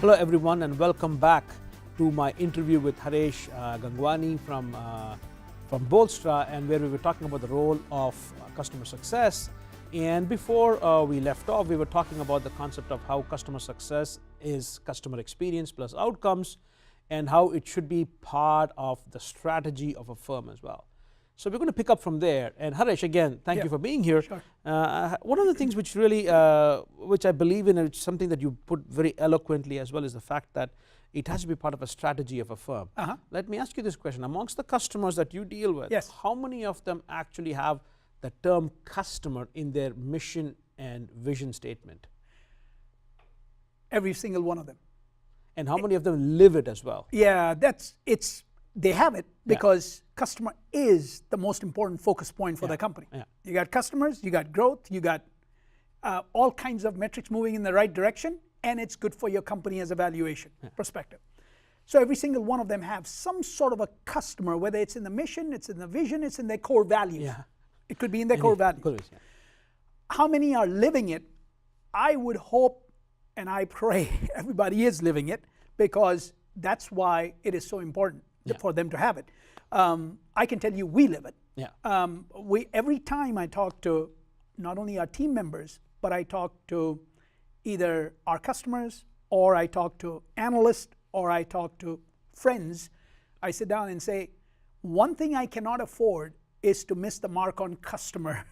Hello everyone and welcome back to my interview with Haresh Gangwani from Bolstra, and where we were talking about the role of customer success. And before we left off, we were talking about the concept of how customer success is customer experience plus outcomes, and how it should be part of the strategy of a firm as well. So we're going to pick up from there. And Haresh, again, thank you for being here. Sure. One of the things which really, which I believe in, and it's something that you put very eloquently as well, is the fact that it has to be part of a strategy of a firm. Let me ask you this question. Amongst the customers that you deal with, how many of them actually have the term customer in their mission and vision statement? Every single one of them. And how many of them live it as well? Yeah, they have it because customer is the most important focus point for the company. You got customers, you got growth, you got all kinds of metrics moving in the right direction, and it's good for your company as a valuation perspective. So every single one of them have some sort of a customer, whether it's in the mission, it's in the vision, it's in their core values. It could be in their core values. How many are living it? I would hope and I pray everybody is living it, because that's why it is so important for them to have it. I can tell you we live it. Every time I talk to not only our team members, but I talk to either our customers, or I talk to analysts, or I talk to friends, I sit down and say, one thing I cannot afford is to miss the mark on customer.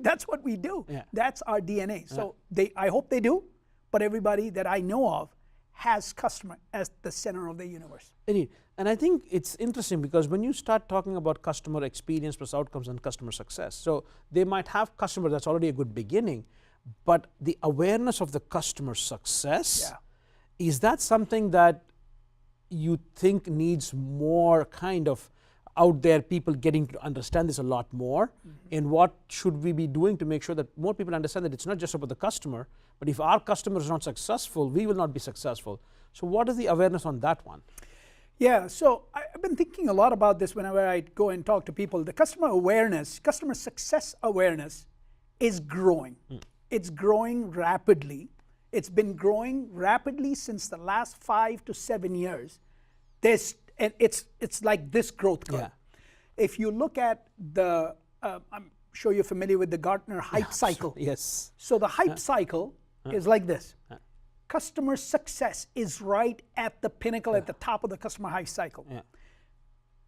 That's what we do. That's our DNA. So I hope they do, but everybody that I know of has customer as the center of the universe. Indeed. And I think it's interesting, because when you start talking about customer experience plus outcomes and customer success, so they might have customer, that's already a good beginning, but the awareness of the customer success, is that something that you think needs more kind of out there, people getting to understand this a lot more? And what should we be doing to make sure that more people understand that it's not just about the customer, but if our customer is not successful, we will not be successful. So what is the awareness on that one? Yeah, so I've been thinking a lot about this whenever I go and talk to people. The customer awareness, customer success awareness is growing. It's growing rapidly. It's been growing rapidly since the last 5 to 7 years. And it's like this growth curve. If you look at the, I'm sure you're familiar with the Gartner hype cycle. Yes. So the hype cycle is like this. Customer success is right at the pinnacle, at the top of the customer hype cycle.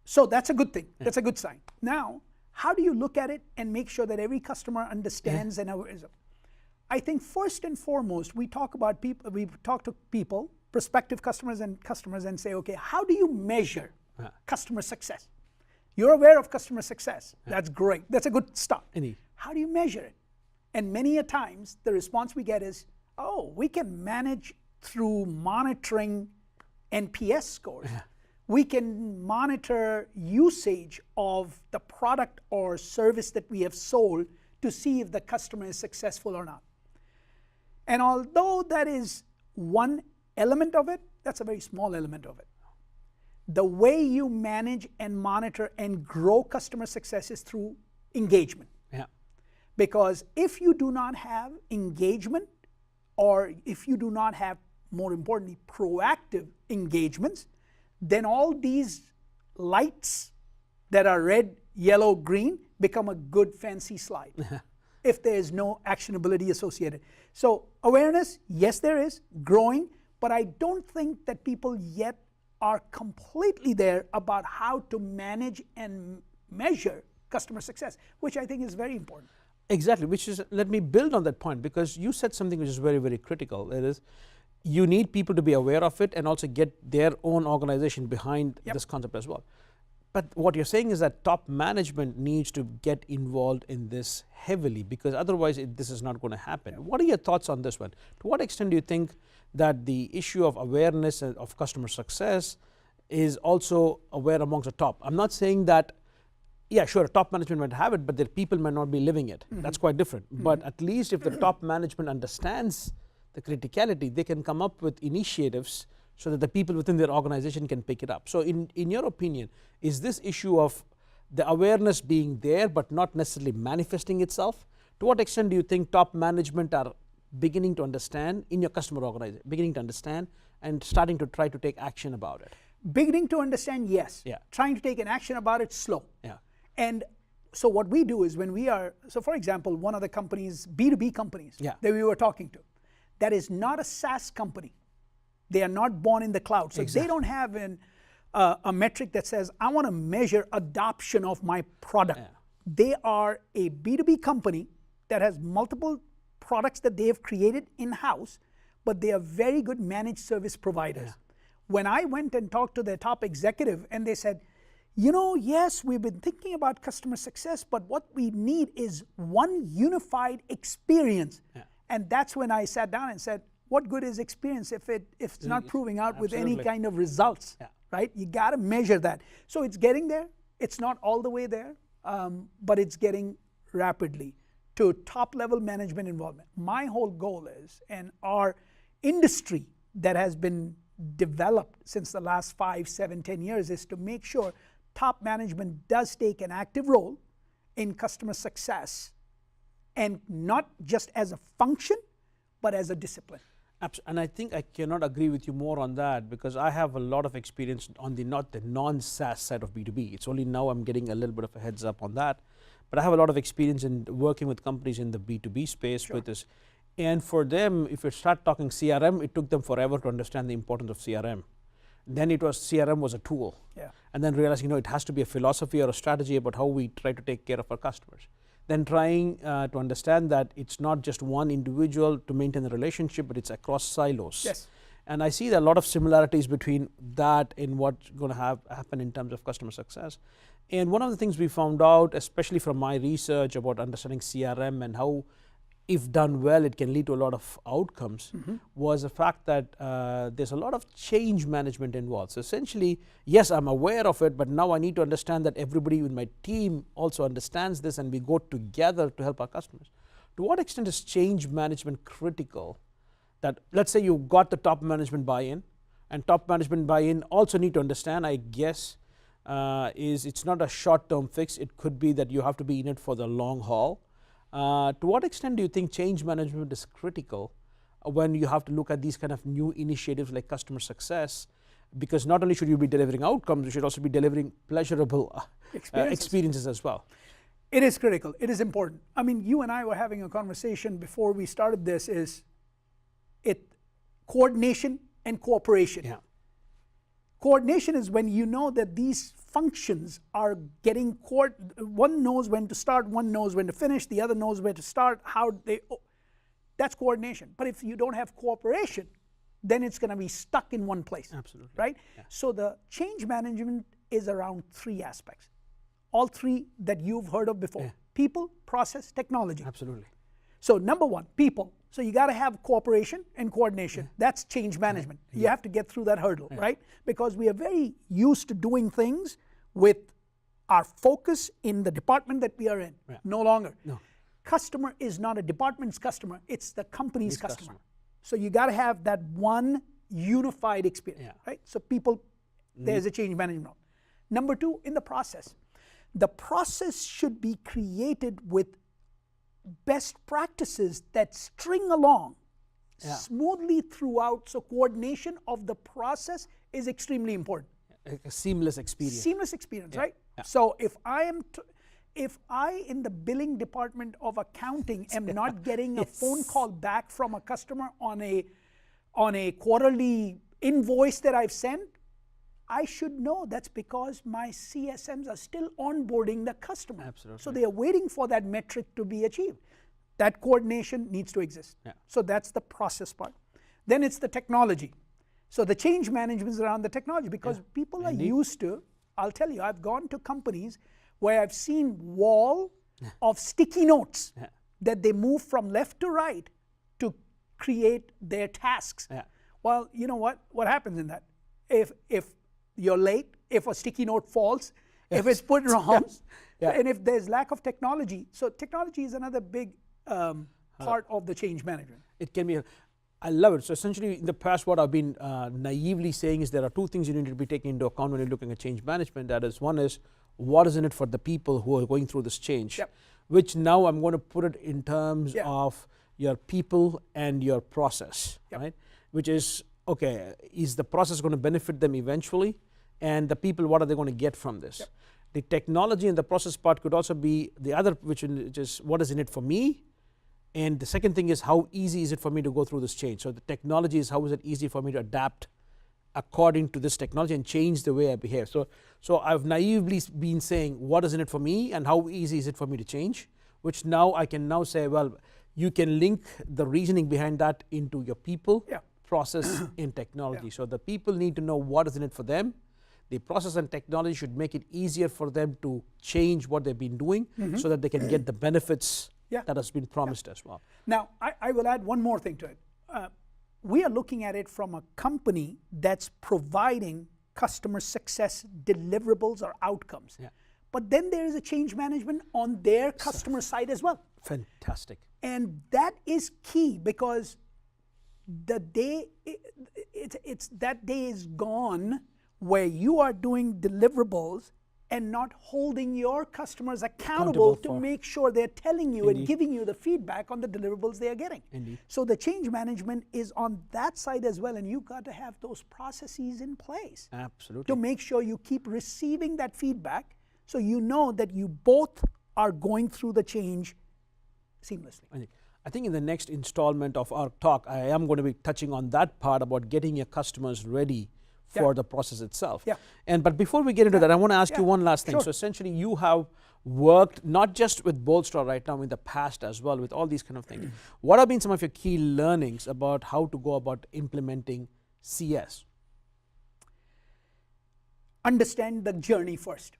So that's a good thing. That's a good sign. Now, how do you look at it and make sure that every customer understands and is? I think first and foremost, we talk to people, prospective customers and say, okay, how do you measure customer success? You're aware of customer success. That's great. That's a good start. How do you measure it? And many a times the response we get is, oh, we can manage through monitoring NPS scores. We can monitor usage of the product or service that we have sold to see if the customer is successful or not. And although that is one element of it, that's a very small element of it. The way you manage and monitor and grow customer success is through engagement. Because if you do not have engagement, or if you do not have, more importantly, proactive engagements, then all these lights that are red, yellow, green become a good fancy slide if there is no actionability associated. So awareness, yes, there is, growing, but I don't think that people yet are completely there about how to manage and measure customer success, which I think is very important. Exactly, which is, let me build on that point, because you said something which is very, very critical. That is, you need people to be aware of it and also get their own organization behind this concept as well. But what you're saying is that top management needs to get involved in this heavily, because otherwise this is not going to happen. What are your thoughts on this one? To what extent do you think that the issue of awareness of customer success is also aware amongst the top? I'm not saying that, yeah, sure, top management might have it, but their people might not be living it. That's quite different. But at least if the top management understands the criticality, they can come up with initiatives so that the people within their organization can pick it up. So in your opinion, is this issue of the awareness being there but not necessarily manifesting itself? To what extent do you think top management are beginning to understand in your customer organization, beginning to understand and starting to try to take action about it? Beginning to understand, yes. Yeah. Trying to take an action about it, slow. Yeah. And so what we do is when we are, so for example, one of the companies, B2B companies that we were talking to, that is not a SaaS company. They are not born in the cloud. So they don't have a metric that says, I want to measure adoption of my product. Yeah. They are a B2B company that has multiple products that they have created in-house, but they are very good managed service providers. Yeah. When I went and talked to their top executive and they said, you know, yes, we've been thinking about customer success, but what we need is one unified experience. Yeah. And that's when I sat down and said, what good is experience if it's not proving out with any kind of results, right? You got to measure that. So it's getting there. It's not all the way there, but it's getting rapidly to top-level management involvement. My whole goal is, and our industry that has been developed since the last 5, 7, 10 years, is to make sure top management does take an active role in customer success, and not just as a function, but as a discipline. And I think I cannot agree with you more on that, because I have a lot of experience on the non-SaaS side of B2B. It's only now I'm getting a little bit of a heads up on that. But I have a lot of experience in working with companies in the B2B space with this. And for them, if you start talking CRM, it took them forever to understand the importance of CRM. Then it was CRM was a tool. Yeah. And then realizing, it has to be a philosophy or a strategy about how we try to take care of our customers. Then trying to understand that it's not just one individual to maintain the relationship, but it's across silos. Yes. And I see there are a lot of similarities between that and what's going to happen in terms of customer success. And one of the things we found out, especially from my research about understanding CRM and how, if done well, it can lead to a lot of outcomes, was the fact that there's a lot of change management involved. So essentially, yes, I'm aware of it, but now I need to understand that everybody in my team also understands this, and we go together to help our customers. To what extent is change management critical? That, let's say you got the top management buy-in, and top management buy-in also need to understand, I guess, is it's not a short-term fix. It could be that you have to be in it for the long haul. To what extent do you think change management is critical when you have to look at these kind of new initiatives like customer success? Because not only should you be delivering outcomes, you should also be delivering pleasurable experiences as well. It is critical. It is important. I mean, you and I were having a conversation before we started this, coordination and cooperation. Yeah. Coordination is when you know that these functions are getting one knows when to start, one knows when to finish, the other knows where to start, that's coordination. But if you don't have cooperation, then it's going to be stuck in one place. Absolutely. Right? Yeah. So the change management is around 3 aspects. All 3 that you've heard of before. Yeah. People, process, technology. Absolutely. So number 1, people. So you got to have cooperation and coordination. Yeah. That's change management. Yeah. You have to get through that hurdle, right? Because we are very used to doing things with our focus in the department that we are in. Yeah. No longer. No. Customer is not a department's customer, it's the company's customer. So you got to have that one unified experience, right? So people, there's a change management. Number 2, in the process. The process should be created with best practices that string along smoothly throughout. So coordination of the process is extremely important. A seamless experience. Seamless experience, right? Yeah. So if I in the billing department of accounting am not getting a phone call back from a customer on a quarterly invoice that I've sent, I should know that's because my CSMs are still onboarding the customer. Absolutely. So they are waiting for that metric to be achieved. That coordination needs to exist. Yeah. So that's the process part. Then it's the technology. So the change management is around the technology, because people are used to, I'll tell you, I've gone to companies where I've seen wall of sticky notes that they move from left to right to create their tasks. Yeah. Well, you know what happens in that? If you're late, if a sticky note falls, if it's put wrong, and if there's lack of technology. So technology is another big part of the change management. It can be, I love it. So essentially in the past, what I've been naively saying is there are 2 things you need to be taking into account when you're looking at change management. That is, one is, what is in it for the people who are going through this change? Yep. Which now I'm going to put it in terms of your people and your process, right? Which is, okay, is the process going to benefit them eventually? And the people, what are they going to get from this? The technology and the process part could also be the other, which is what is in it for me? And the second thing is, how easy is it for me to go through this change? So the technology is, how is it easy for me to adapt according to this technology and change the way I behave? So I've naively been saying, what is in it for me and how easy is it for me to change? Which now I can now say, well, you can link the reasoning behind that into your people, process, and technology. So the people need to know what is in it for them. The process and technology should make it easier for them to change what they've been doing so that they can get the benefits that has been promised as well. Now, I will add one more thing to it. We are looking at it from a company that's providing customer success deliverables or outcomes. But then there is a change management on their customer side as well. Fantastic. And that is key, because the day, that day is gone where you are doing deliverables and not holding your customers accountable to make sure they're telling you and giving you the feedback on the deliverables they are getting. So the change management is on that side as well, and you've got to have those processes in place. Absolutely. To make sure you keep receiving that feedback, so you know that you both are going through the change seamlessly. I think in the next installment of our talk, I am going to be touching on that part about getting your customers ready for the process itself. But before we get into that, I want to ask you one last thing. So essentially, you have worked not just with Bolstra right now, in the past as well, with all these kind of things. What have been some of your key learnings about how to go about implementing CS? Understand the journey first.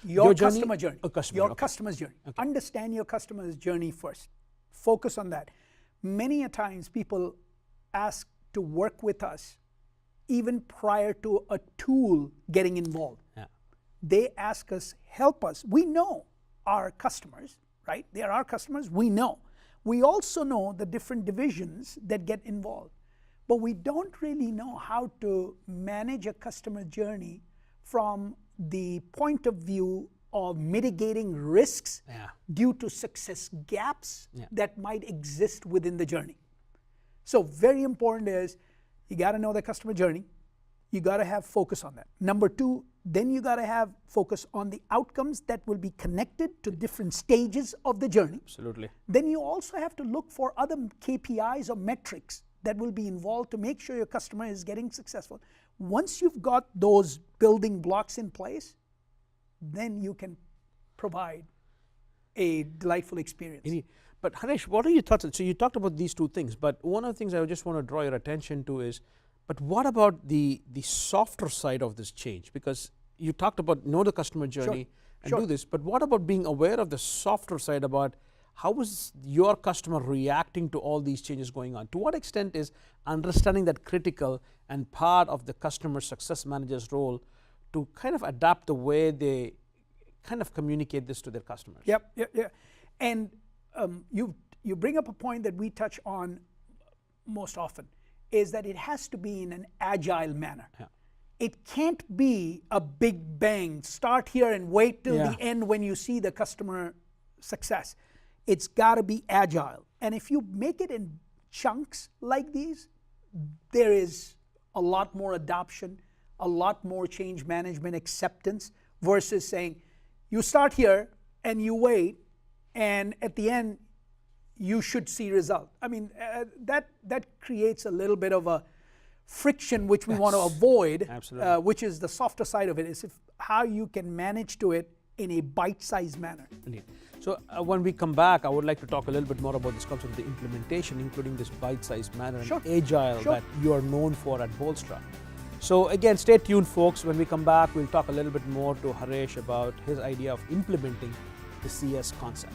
Your customer journey. Your okay. customer's journey. Okay. Understand your customer's journey first. Focus on that. Many a times people ask to work with us even prior to a tool getting involved. They ask us, help us. We know our customers, right? They are our customers, we know. We also know the different divisions that get involved. But we don't really know how to manage a customer journey from the point of view of mitigating risks due to success gaps that might exist within the journey. So very important is, you got to know the customer journey. You got to have focus on that. Number two, then you got to have focus on the outcomes that will be connected to different stages of the journey. Absolutely. Then you also have to look for other KPIs or metrics that will be involved to make sure your customer is getting successful. Once you've got those building blocks in place, then you can provide a delightful experience. But Haresh, what are your thoughts? So you talked about these two things, but one of the things I just want to draw your attention to is, but what about the softer side of this change? Because you talked about know the customer journey and do this, but what about being aware of the softer side about how is your customer reacting to all these changes going on? To what extent is understanding that critical and part of the customer success manager's role to kind of adapt the way they kind of communicate this to their customers? And you bring up a point that we touch on most often, is that it has to be in an agile manner. It can't be a big bang, start here and wait till the end when you see the customer success. It's got to be agile. And if you make it in chunks like these, there is a lot more adoption, a lot more change management acceptance, versus saying, you start here and you wait, and at the end, you should see result. I mean, that creates a little bit of a friction which we want to avoid, which is the softer side of it, is how you can manage to it in a bite-sized manner. Indeed. So when we come back, I would like to talk a little bit more about this concept of the implementation, including this bite-sized manner and agile that you are known for at Bolstra. So again, stay tuned, folks. When we come back, we'll talk a little bit more to Haresh about his idea of implementing the CS concept.